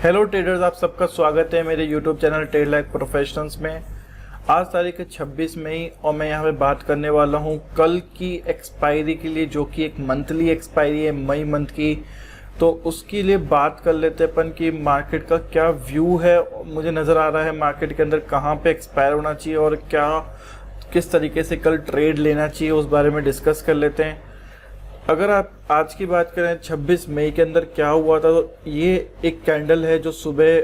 Hello traders, आप सबका स्वागत है मेरे YouTube channel trade like professionals में। आज तारीख है 26 मई और मैं यहाँ पे बात करने वाला हूँ कल की एक्सपायरी के लिए, जो कि एक मंथली एक्सपायरी है मई मंथ की। तो उसके लिए बात कर लेते हैं अपन कि मार्केट का क्या व्यू है। मुझे नज़र आ रहा है मार्केट के अंदर कहाँ पे एक्सपायर होना चाहिए और किस तरीके से कल ट्रेड लेना चाहिए, उस बारे में डिस्कस कर लेते हैं। अगर आप आज की बात करें 26 मई के अंदर क्या हुआ था, तो ये एक कैंडल है जो सुबह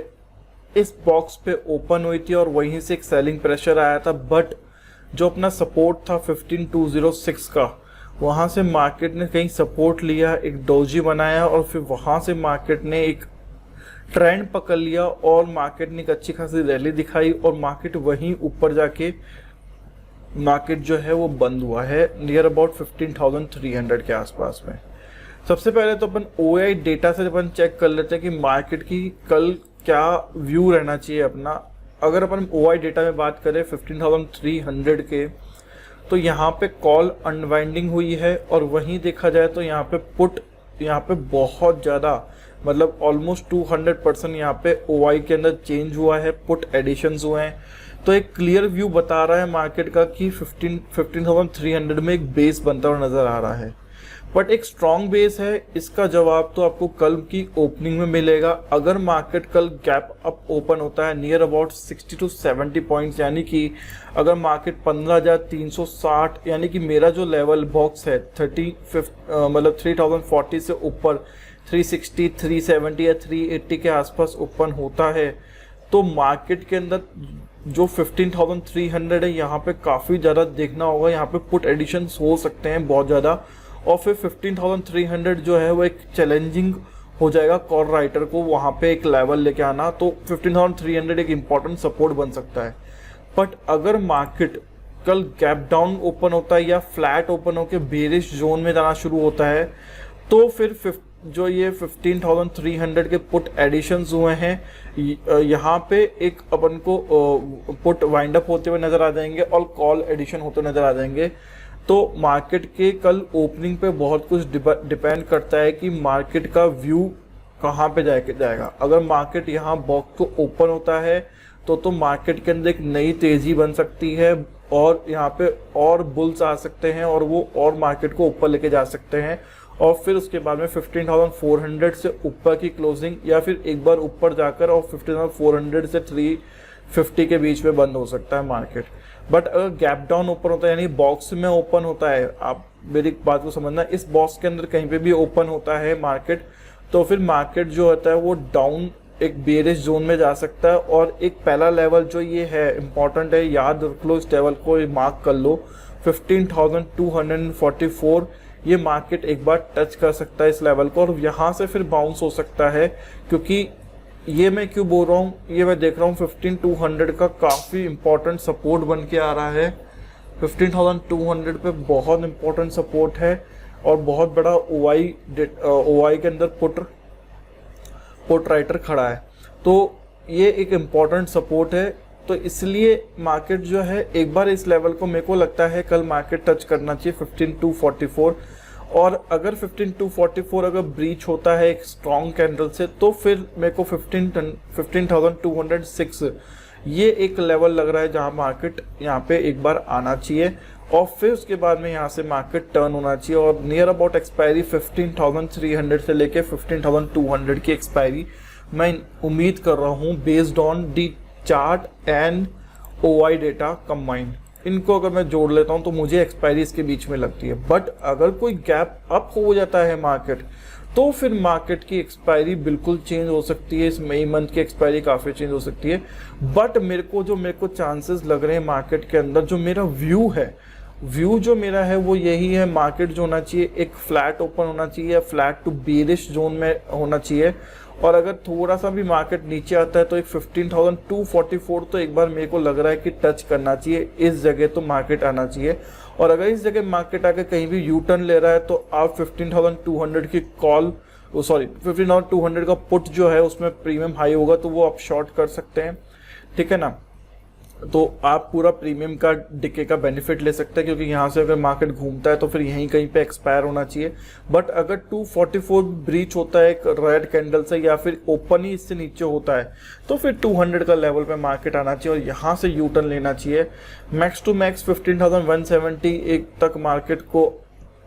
इस बॉक्स पे ओपन हुई थी और वहीं से एक सेलिंग प्रेशर आया था। बट जो अपना सपोर्ट था 15206 का, वहाँ से मार्केट ने कहीं सपोर्ट लिया, एक डोजी बनाया और फिर वहाँ से मार्केट ने एक ट्रेंड पकड़ लिया और मार्केट ने एक अच्छी खासी रैली दिखाई और मार्केट वहीं ऊपर जाके मार्केट जो है वो बंद हुआ है नियर अबाउट 15,300 के आसपास में। सबसे पहले तो अपन ओआई डेटा से अपन चेक कर लेते हैं कि मार्केट की कल क्या व्यू रहना चाहिए अपना। अगर अपन ओआई डेटा में बात करें 15,300 के, तो यहाँ पे कॉल अनवाइंडिंग हुई है और वहीं देखा जाए तो यहाँ पे पुट यहाँ पे बहुत ज़्यादा मतलब ऑलमोस्ट 200% यहाँ पे ओआई के अंदर चेंज हुआ है, पुट एडिशंस हुए हैं। तो एक क्लियर व्यू बता रहा है मार्केट का कि 15,300 में एक बेस बनता हुआ नजर आ रहा है। बट एक स्ट्रॉन्ग बेस है, इसका जवाब तो आपको कल की ओपनिंग में मिलेगा। अगर मार्केट कल गैप अप ओपन होता है नियर अबाउट 60 to 70 पॉइंट्स, यानी कि अगर मार्केट 15,360 यानी कि मेरा जो लेवल बॉक्स है 3040 से ऊपर 360, 370 या 380 के आसपास ओपन होता है, तो मार्केट के अंदर जो 15,300 है यहाँ पे काफ़ी ज़्यादा देखना होगा। यहाँ पे पुट एडिशंस हो सकते हैं बहुत ज़्यादा और फिर 15,300 जो है वो एक चैलेंजिंग हो जाएगा कॉल राइटर को वहाँ पे एक लेवल लेके आना। तो 15,300 एक इम्पॉर्टेंट सपोर्ट बन सकता है। बट अगर मार्केट कल गैप डाउन ओपन होता है या फ्लैट ओपन होकर बेरिश जोन में जाना शुरू होता है, तो फिर जो ये 15,300 के पुट एडिशंस हुए हैं यहाँ पे एक अपन को पुट वाइंड अप होते हुए नजर आ जाएंगे और कॉल एडिशन होते नजर आ जाएंगे। तो मार्केट के कल ओपनिंग पे बहुत कुछ डिपेंड करता है कि मार्केट का व्यू कहाँ पे जाएगा। अगर मार्केट यहाँ बॉक्स को ओपन होता है तो मार्केट के अंदर एक नई तेजी बन सकती है और यहाँ पे और बुल्स आ सकते हैं और वो और मार्केट को ऊपर लेके जा सकते हैं और फिर उसके बाद में 15,400 से ऊपर की क्लोजिंग या फिर एक बार ऊपर जाकर और 15,400 से 350 के बीच में बंद हो सकता है मार्केट। बट अगर गैप डाउन ओपन होता है यानी बॉक्स में ओपन होता है, आप मेरी बात को समझना, इस बॉक्स के अंदर कहीं पे भी ओपन होता है मार्केट, तो फिर मार्केट जो होता है वो डाउन एक बेरिश जोन में जा सकता है। और एक पहला लेवल जो ये है इम्पॉर्टेंट है, याद रख लो, इस लेवल को मार्क कर लो, 15,244। ये मार्केट एक बार टच कर सकता है इस लेवल को और यहाँ से फिर बाउंस हो सकता है। क्योंकि ये मैं क्यों बोल रहा हूँ, ये मैं देख रहा हूँ 15,200 का काफ़ी इंपॉर्टेंट सपोर्ट बन के आ रहा है। 15,200 पे बहुत इंपॉर्टेंट सपोर्ट है और बहुत बड़ा ओआई के अंदर पुट राइटर खड़ा है, तो ये एक इम्पॉर्टेंट सपोर्ट है। तो इसलिए मार्केट जो है एक बार इस लेवल को मेरे को लगता है कल मार्केट टच करना चाहिए 15,244। और अगर 15,244 अगर ब्रीच होता है एक स्ट्रॉन्ग कैंडल से, तो फिर मेरे को 15,206 ये एक लेवल लग रहा है जहां मार्केट यहाँ पे एक बार आना चाहिए और फिर उसके बाद में यहाँ से मार्केट टर्न होना चाहिए। और नियर अबाउट एक्सपायरी 15,300 से लेके 15,200 की एक्सपायरी मैं उम्मीद कर रहा हूँ based on the chart and OI data combined. इनको अगर मैं जोड़ लेता हूं तो मुझे एक्सपायरी इसके बीच में लगती है। बट अगर कोई गैप अप हो जाता है मार्केट, तो फिर मार्केट की एक्सपायरी बिल्कुल चेंज हो सकती है। इस मई मंथ की एक्सपायरी काफ़ी चेंज हो सकती है। बट मेरे को चांसेस लग रहे हैं मार्केट के अंदर, जो मेरा व्यू जो मेरा है वो यही है, मार्केट जो होना चाहिए एक फ्लैट ओपन होना चाहिए या फ्लैट टू बेरिश जोन में होना चाहिए। और अगर थोड़ा सा भी मार्केट नीचे आता है तो एक 15,244 तो एक बार मेरे को लग रहा है कि टच करना चाहिए, इस जगह तो मार्केट आना चाहिए। और अगर इस जगह मार्केट आके कहीं भी यू टर्न ले रहा है तो आप 15,200 की 15,200 का पुट जो है उसमें प्रीमियम हाई होगा तो वो आप शॉर्ट कर सकते हैं, ठीक है ना। तो आप पूरा प्रीमियम का डिके का बेनिफिट ले सकते हैं, क्योंकि यहाँ से अगर मार्केट घूमता है तो फिर यहीं कहीं पे एक्सपायर होना चाहिए। बट अगर 244 ब्रीच होता है एक रेड कैंडल से, या फिर ओपन ही इससे नीचे होता है, तो फिर 200 का लेवल पे मार्केट आना चाहिए और यहाँ से यू टर्न लेना चाहिए। मैक्स टू मैक्स 15,170 एक तक मार्केट को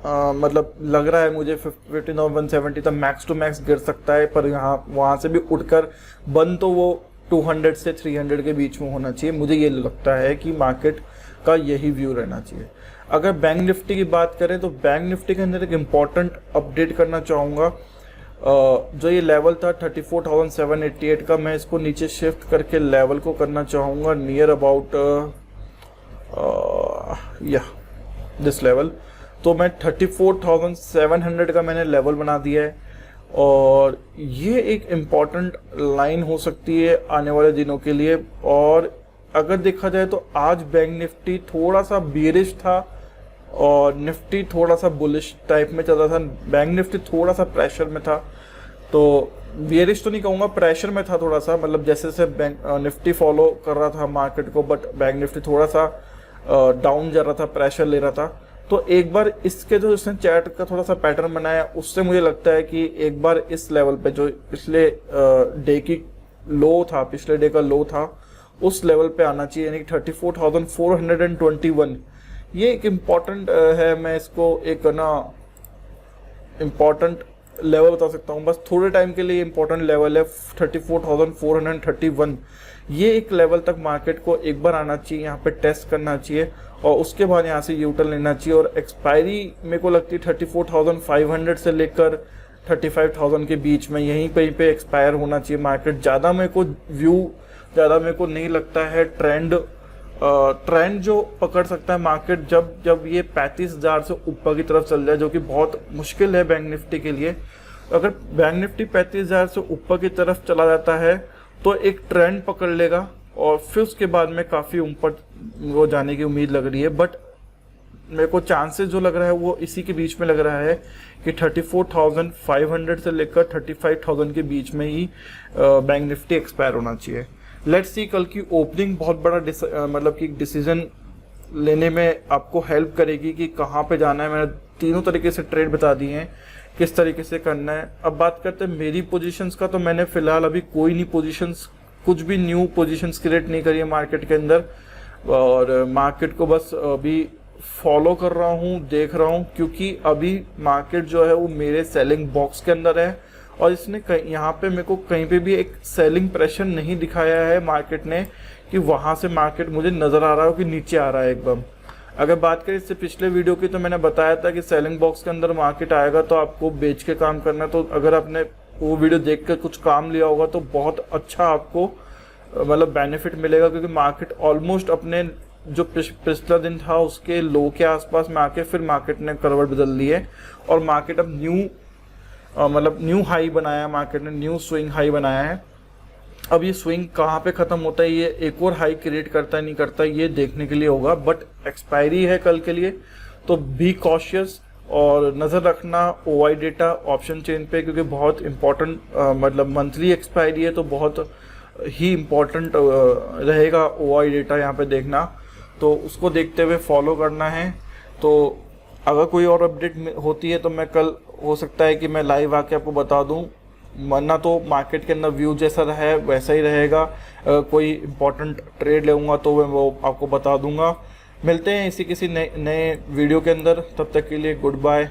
मतलब लग रहा है मुझे 15,170 तक मैक्स टू मैक्स गिर सकता है, पर यहाँ वहाँ से भी उठकर बंद तो वो 200 से 300 के बीच में होना चाहिए। मुझे ये लगता है कि मार्केट का यही व्यू रहना चाहिए। अगर बैंक निफ्टी की बात करें तो बैंक निफ्टी के अंदर एक इम्पॉर्टेंट अपडेट करना चाहूँगा। जो ये लेवल था 34,788 का, मैं इसको नीचे शिफ्ट करके लेवल को करना चाहूँगा नियर अबाउट दिस लेवल। तो मैं 34,700 का मैंने लेवल बना दिया है, और ये एक इम्पॉर्टेंट लाइन हो सकती है आने वाले दिनों के लिए। और अगर देखा जाए तो आज बैंक निफ्टी थोड़ा सा बेरिश था और निफ्टी थोड़ा सा बुलिश टाइप में चल रहा था। बैंक निफ्टी थोड़ा सा प्रेशर में था, तो बेरिश तो नहीं कहूँगा, प्रेशर में था थोड़ा सा, मतलब जैसे जैसे बैंक निफ्टी फॉलो कर रहा था मार्केट को, बट बैंक निफ्टी थोड़ा सा डाउन जा रहा था, प्रेशर ले रहा था। तो एक बार इसके जो इसने चैट का थोड़ा सा पैटर्न बनाया, उससे मुझे लगता है कि एक बार इस लेवल पे जो पिछले डे की लो था, पिछले डे का लो था, उस लेवल पे आना चाहिए, यानी कि 34,421। ये एक इम्पॉर्टेंट है, मैं इसको एक ना इम्पॉर्टेंट लेवल बता सकता हूँ, बस थोड़े टाइम के लिए इम्पोर्टेंट लेवल है 34,431। ये एक लेवल तक मार्केट को एक बार आना चाहिए, यहाँ पे टेस्ट करना चाहिए और उसके बाद यहाँ से यूटर्न लेना चाहिए। और एक्सपायरी मेरे को लगती है 34,500 से लेकर 35,000 के बीच में, यहीं कहीं पे एक्सपायर होना चाहिए मार्केट। ज़्यादा मेरे को नहीं लगता है ट्रेंड जो पकड़ सकता है मार्केट जब ये 35,000 से ऊपर की तरफ चल जाए, जो कि बहुत मुश्किल है बैंक निफ्टी के लिए। अगर बैंक निफ्टी 35,000 से ऊपर की तरफ चला जाता है तो एक ट्रेंड पकड़ लेगा और फिर उसके बाद में काफ़ी ऊपर वो जाने की उम्मीद लग रही है। बट मेरे को चांसेस जो लग रहा है वो इसी के बीच में लग रहा है कि 34,500 से लेकर 35,000 के बीच में ही बैंक निफ्टी एक्सपायर होना चाहिए। लेट्स सी कल की ओपनिंग बहुत बड़ा मतलब कि डिसीजन लेने में आपको हेल्प करेगी कि कहाँ पे जाना है। मैंने तीनों तरीके से ट्रेड बता दिए हैं, किस तरीके से करना है। अब बात करते हैं मेरी पोजीशंस का, तो मैंने फिलहाल अभी कोई नहीं पोजीशंस, कुछ भी न्यू पोजीशंस क्रिएट नहीं करी है मार्केट के अंदर, और मार्केट को बस अभी फॉलो कर रहा हूँ, देख रहा हूँ, क्योंकि अभी मार्केट जो है वो मेरे सेलिंग बॉक्स के अंदर है और इसने यहाँ पे मेरे को कहीं पे भी एक सेलिंग प्रेशर नहीं दिखाया है मार्केट ने कि वहाँ से मार्केट मुझे नज़र आ रहा हो कि नीचे आ रहा है एकदम। अगर बात करें इससे पिछले वीडियो की, तो मैंने बताया था कि सेलिंग बॉक्स के अंदर मार्केट आएगा तो आपको बेच के काम करना है। तो अगर आपने वो वीडियो देख कर कुछ काम लिया होगा तो बहुत अच्छा आपको मतलब बेनिफिट मिलेगा, क्योंकि मार्केट ऑलमोस्ट अपने जो पिछला दिन था उसके लो के आसपास में आके फिर मार्केट ने करवट बदल ली है और मार्केट अब न्यू हाई बनाया, मार्केट ने न्यू स्विंग हाई बनाया है। अब ये स्विंग कहाँ पे ख़त्म होता है, ये एक और हाई क्रिएट करता है नहीं करता, ये देखने के लिए होगा। बट एक्सपायरी है कल के लिए, तो बी कॉशियस और नज़र रखना ओआई डेटा ऑप्शन चेन पे, क्योंकि बहुत इंपॉर्टेंट मतलब मंथली एक्सपायरी है तो बहुत ही इम्पोर्टेंट रहेगा ओआई डेटा यहाँ पे देखना, तो उसको देखते हुए फॉलो करना है। तो अगर कोई और अपडेट होती है तो मैं कल हो सकता है कि मैं लाइव आके आपको बता दूं, वरना तो मार्केट के अंदर व्यू जैसा है वैसा ही रहेगा। कोई इंपॉर्टेंट ट्रेड लूँगा तो मैं वो आपको बता दूंगा। मिलते हैं इसी किसी नए वीडियो के अंदर, तब तक के लिए गुड बाय।